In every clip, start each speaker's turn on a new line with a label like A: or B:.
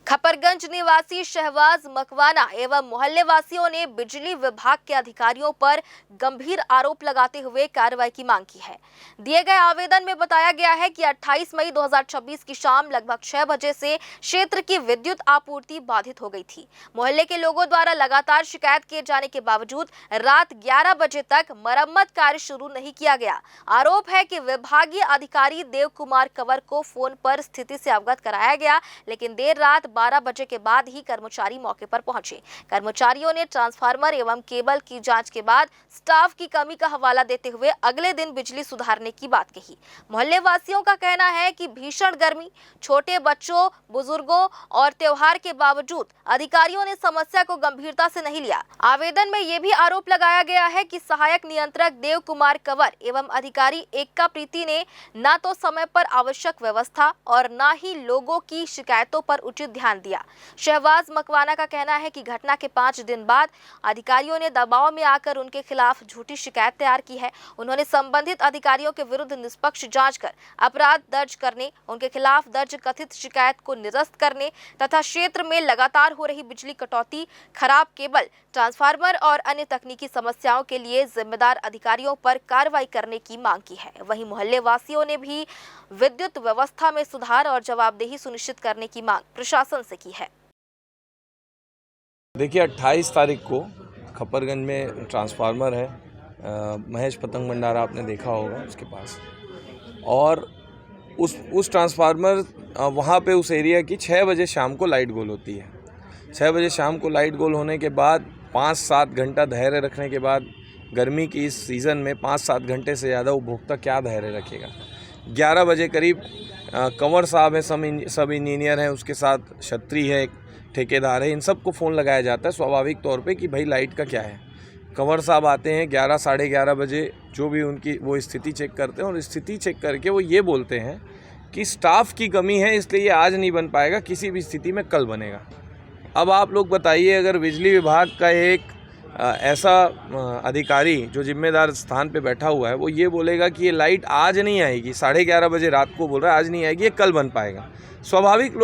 A: खपरगंज निवासी शहबाज मकवाना एवं मोहल्ले वासियों ने बिजली विभाग के अधिकारियों पर गंभीर आरोप लगाते हुए कार्रवाई की मांग की है। दिए गए आवेदन में बताया गया है कि 28 मई 2026 की शाम लगभग 6 बजे से क्षेत्र की विद्युत आपूर्ति बाधित हो गई थी। मोहल्ले के लोगों द्वारा लगातार शिकायत किए जाने के बावजूद रात 11 बजे तक मरम्मत कार्य शुरू नहीं किया गया। आरोप है कि विभागीय अधिकारी देव कुमार कंवर को फोन पर स्थिति से अवगत कराया गया, लेकिन देर रात 12 बजे के बाद ही कर्मचारी मौके पर पहुंचे। कर्मचारियों ने ट्रांसफार्मर एवं केबल की जांच के बाद स्टाफ की कमी का हवाला देते हुए अगले दिन बिजली सुधारने की बात कही। मोहल्ले वासियों का कहना है कि भीषण गर्मी, छोटे बच्चों, बुजुर्गों और त्योहार के बावजूद अधिकारियों ने समस्या को गंभीरता से नहीं लिया। आवेदन में यह भी आरोप लगाया गया है कि सहायक नियंत्रक देव कुमार कंवर एवं अधिकारी एक्का प्रीति ने न तो समय पर आवश्यक व्यवस्था और न ही लोगों की शिकायतों पर उचित ध्यान दिया। शहबाज मकवाना का कहना है कि घटना के 5 दिन बाद अधिकारियों ने दबाव में आकर उनके खिलाफ झूठी शिकायत तैयार की है। उन्होंने संबंधित अधिकारियों के विरुद्ध निष्पक्ष जांच कर अपराध दर्ज करने, उनके खिलाफ दर्ज कथित शिकायत को निरस्त करने तथा क्षेत्र में लगातार हो रही बिजली कटौती, खराब केबल, ट्रांसफार्मर और अन्य तकनीकी समस्याओं के लिए जिम्मेदार अधिकारियों पर कार्रवाई करने की मांग की है। वहीं मोहल्ले वासियों ने भी विद्युत व्यवस्था में सुधार और जवाबदेही सुनिश्चित करने की मांग प्रशासन से की है।
B: देखिए 28 तारीख को खपरगंज में ट्रांसफार्मर है, महेश पतंग भंडारा आपने देखा होगा उसके पास, और उस ट्रांसफार्मर वहाँ पे उस एरिया की 6 बजे शाम को लाइट गोल होती है। 6 बजे शाम को लाइट गोल होने के बाद 5-7 घंटा धैर्य रखने के बाद, गर्मी की इस सीज़न में 5-7 घंटे से ज़्यादा उपभोक्ता क्या धैर्य रखेगा। 11 बजे करीब कंवर साहब हैं, सब इंजीनियर हैं, उसके साथ छत्री है, एक ठेकेदार है, इन सबको फ़ोन लगाया जाता है स्वाभाविक तौर पे कि भाई लाइट का क्या है। कंवर साहब आते हैं 11 साढ़े 11 बजे, जो भी उनकी वो स्थिति चेक करते हैं और स्थिति चेक करके वो ये बोलते हैं कि स्टाफ की कमी है, इसलिए ये आज नहीं बन पाएगा, किसी भी स्थिति में कल बनेगा। अब आप लोग बताइए, अगर बिजली विभाग का एक ऐसा अधिकारी जो जिम्मेदार स्थान पे बैठा हुआ है वो ये बोलेगा कि ये लाइट आज नहीं आएगी, 11:30 बजे रात को बोल रहा है आज नहीं आएगी, ये कल बन पाएगा। स्वाभाविक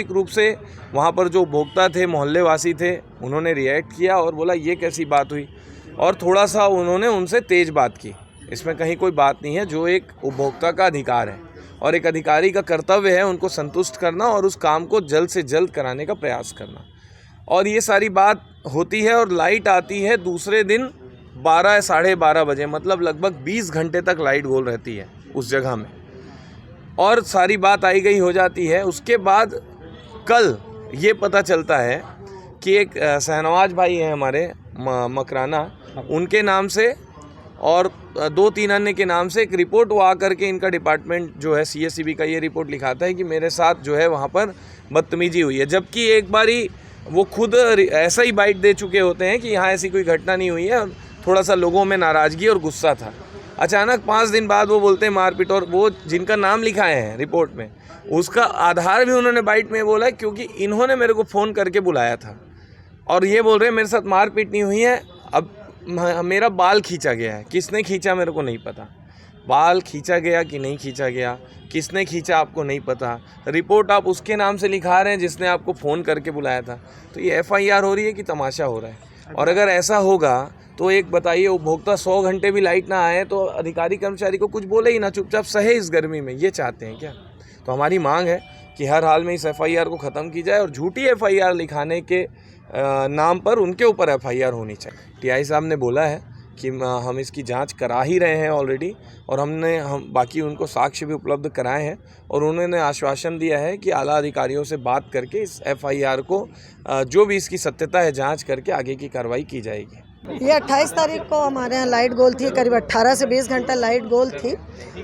B: रूप से वहाँ पर जो उपभोक्ता थे, मोहल्ले वासी थे, उन्होंने रिएक्ट किया और बोला ये कैसी बात हुई, और थोड़ा सा उन्होंने उनसे तेज़ बात की। इसमें कहीं कोई बात नहीं है, जो एक उपभोक्ता का अधिकार है और एक अधिकारी का कर्तव्य है उनको संतुष्ट करना और उस काम को जल्द से जल्द कराने का प्रयास करना। और ये सारी बात होती है और लाइट आती है दूसरे दिन 12 साढ़े 12 बजे, मतलब लगभग 20 घंटे तक लाइट गोल रहती है उस जगह में, और सारी बात आई गई हो जाती है। उसके बाद कल ये पता चलता है कि एक शहनवाज भाई हैं हमारे मकराना, उनके नाम से और 2-3 अन्य के नाम से एक रिपोर्ट वो आकर के इनका डिपार्टमेंट जो है CSCB का ये रिपोर्ट लिखाता है कि मेरे साथ जो है वहाँ पर बदतमीजी हुई है, जबकि एक बारी वो खुद ऐसा ही बाइट दे चुके होते हैं कि यहाँ ऐसी कोई घटना नहीं हुई है, थोड़ा सा लोगों में नाराज़गी और गुस्सा था। अचानक 5 दिन बाद वो बोलते हैं मारपीट, और वो जिनका नाम लिखाए हैं रिपोर्ट में उसका आधार भी उन्होंने बाइट में बोला है, क्योंकि इन्होंने मेरे को फ़ोन करके बुलाया था और ये बोल रहे हैं मेरे साथ मारपीट नहीं हुई है, अब मेरा बाल खींचा गया है। किसने खींचा मेरे को नहीं पता, बाल खींचा गया कि नहीं खींचा गया, किसने खींचा आपको नहीं पता, रिपोर्ट आप उसके नाम से लिखा रहे हैं जिसने आपको फ़ोन करके बुलाया था। तो ये FIR हो रही है कि तमाशा हो रहा है। और अगर ऐसा होगा तो एक बताइए, उपभोक्ता 100 घंटे भी लाइट ना आए तो अधिकारी कर्मचारी को कुछ बोले ही ना, चुपचाप सहे इस गर्मी में, ये चाहते हैं क्या? तो हमारी मांग है कि हर हाल में इस FIR को ख़त्म की जाए और झूठी FIR लिखाने के नाम पर उनके ऊपर FIR होनी चाहिए। TI साहब ने बोला है कि हम इसकी जांच करा ही रहे हैं ऑलरेडी, और हम बाकी उनको साक्ष्य भी उपलब्ध कराए हैं, और उन्होंने आश्वासन दिया है कि आला अधिकारियों से बात करके इस FIR को जो भी इसकी सत्यता है जांच करके आगे की कार्रवाई की जाएगी।
C: ये 28 तारीख को हमारे यहाँ लाइट गोल थी, करीब 18 से 20 घंटा लाइट गोल थी,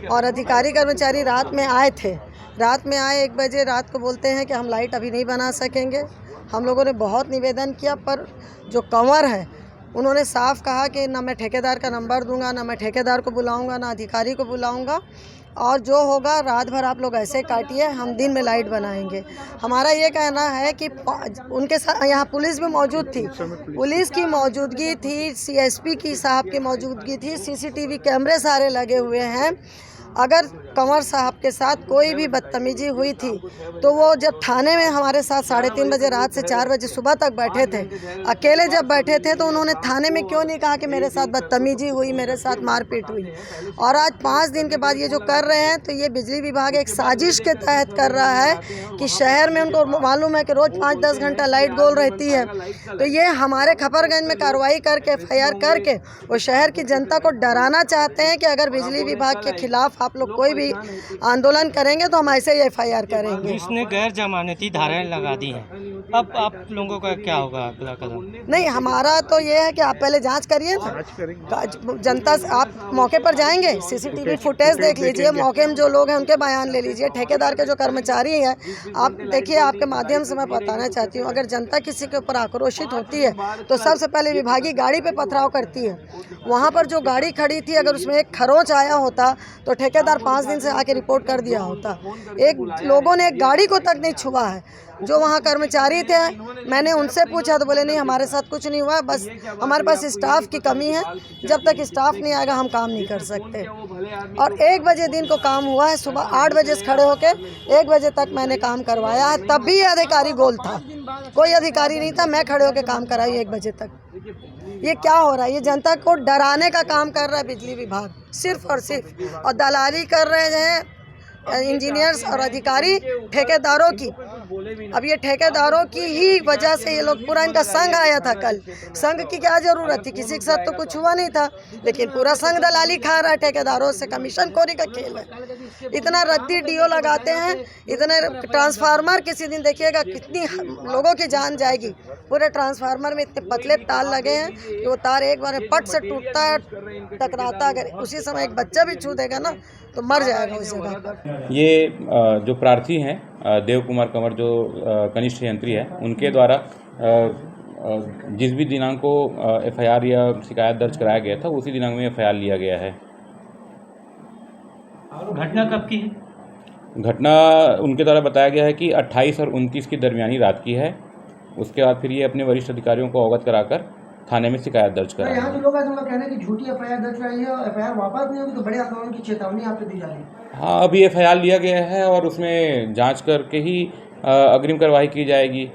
C: और अधिकारी कर्मचारी रात में आए थे। रात में आए 1 बजे रात को बोलते हैं कि हम लाइट अभी नहीं बना सकेंगे। हम लोगों ने बहुत निवेदन किया, पर जो कंवर है उन्होंने साफ कहा कि ना मैं ठेकेदार का नंबर दूंगा, ना मैं ठेकेदार को बुलाऊंगा, ना अधिकारी को बुलाऊंगा, और जो होगा रात भर आप लोग ऐसे काटिए, हम दिन में लाइट बनाएंगे। हमारा ये कहना है कि उनके साथ यहाँ पुलिस भी मौजूद थी, पुलिस की मौजूदगी थी, CSP की साहब की मौजूदगी थी, CCTV कैमरे सारे लगे हुए हैं, अगर कंवर साहब के साथ कोई भी बदतमीजी हुई थी तो वो जब थाने में हमारे साथ 3:30 बजे रात से 4 बजे सुबह तक बैठे थे, अकेले जब बैठे थे तो उन्होंने थाने में क्यों नहीं कहा कि मेरे साथ बदतमीजी हुई, मेरे साथ मारपीट हुई। और आज 5 दिन के बाद ये जो कर रहे हैं तो ये बिजली विभाग एक साजिश के तहत कर रहा है कि शहर में उनको मालूम है कि रोज़ 5-10 घंटा लाइट गोल रहती है, तो ये हमारे खपरगंज में कार्रवाई करके FIR करके वो शहर की जनता को डराना चाहते हैं कि अगर बिजली विभाग के खिलाफ आप लोग कोई भी आंदोलन करेंगे तो हम ऐसे ही FIR करेंगे।
D: इसने गैर जमानती धाराएं लगा दी हैं, अब आप लोगों का क्या होगा अगला कदम?
C: नहीं, हमारा तो ये है कि आप पहले जांच करिए ना, जनता से आप मौके पर जाएंगे, CCTV फुटेज देख लीजिए, मौके में जो लोग हैं उनके बयान ले लीजिए, ठेकेदार के जो कर्मचारी हैं आप देखिए। आपके माध्यम से मैं बताना चाहती हूँ, अगर जनता किसी के ऊपर आक्रोशित होती है तो सबसे पहले विभागीय गाड़ी पे पथराव करती है। वहाँ पर जो गाड़ी खड़ी थी अगर उसमें एक खरोंच आया होता तो ठेकेदार 5 दिन से आके रिपोर्ट कर दिया होता। लोगों ने एक गाड़ी को तक नहीं छुआ है। जो वहाँ कर्मचारी थे मैंने उनसे पूछा तो बोले नहीं हमारे साथ कुछ नहीं हुआ, बस हमारे पास स्टाफ की कमी है, जब तक स्टाफ नहीं आएगा हम काम नहीं कर सकते। और 1 बजे दिन को काम हुआ है, सुबह 8 बजे से खड़े होके 1 बजे तक मैंने काम करवाया है, तब भी अधिकारी गोल था, कोई अधिकारी नहीं था, मैं खड़े होके काम कराई 1 बजे तक। ये क्या हो रहा है? ये जनता को डराने का काम कर रहा है बिजली विभाग, सिर्फ और सिर्फ, और दलाली कर रहे हैं इंजीनियर्स और अधिकारी ठेकेदारों की। अब ये ठेकेदारों की ही वजह से ये लोग, पूरा इनका संघ आया था कल, संघ की क्या जरूरत थी, किसी के साथ तो कुछ हुआ नहीं था, लेकिन पूरा संघ दलाली खा रहा है ठेकेदारों से, कमीशन खोरी का खेल है। इतना रद्दी डीओ लगाते हैं, इतने ट्रांसफार्मर, किसी दिन देखिएगा कितनी लोगों की जान जाएगी। पूरे ट्रांसफार्मर में इतने पतले तार लगे हैं कि वो तार एक बार में पट से टूटता है, टकराता, अगर उसी समय एक बच्चा भी छू देगा ना तो मर जाएगा उस जगह पर।
E: ये जो प्रार्थी हैं देव कुमार कंवर जो कनिष्ठ यंत्री है, उनके द्वारा जिस भी दिनांक को FIR या शिकायत दर्ज कराया गया था उसी दिनांक में FIR लिया गया है।
D: घटना कब की है?
E: घटना उनके द्वारा बताया गया है कि 28 और 29 की दरमियानी रात की है। उसके बाद फिर ये अपने वरिष्ठ अधिकारियों को अवगत कराकर थाने में शिकायत दर्ज कराया।
F: यहाँ जो लोग हैं उनका कहना है कि झूठी FIR दर्ज कराई है और FIR वापस नहीं होगी तो बड़े आंदोलन की चेतावनी आपको दी जा रही है।
E: हाँ, अभी FIR लिया गया है और उसमें जांच करके ही अग्रिम कार्रवाई की जाएगी।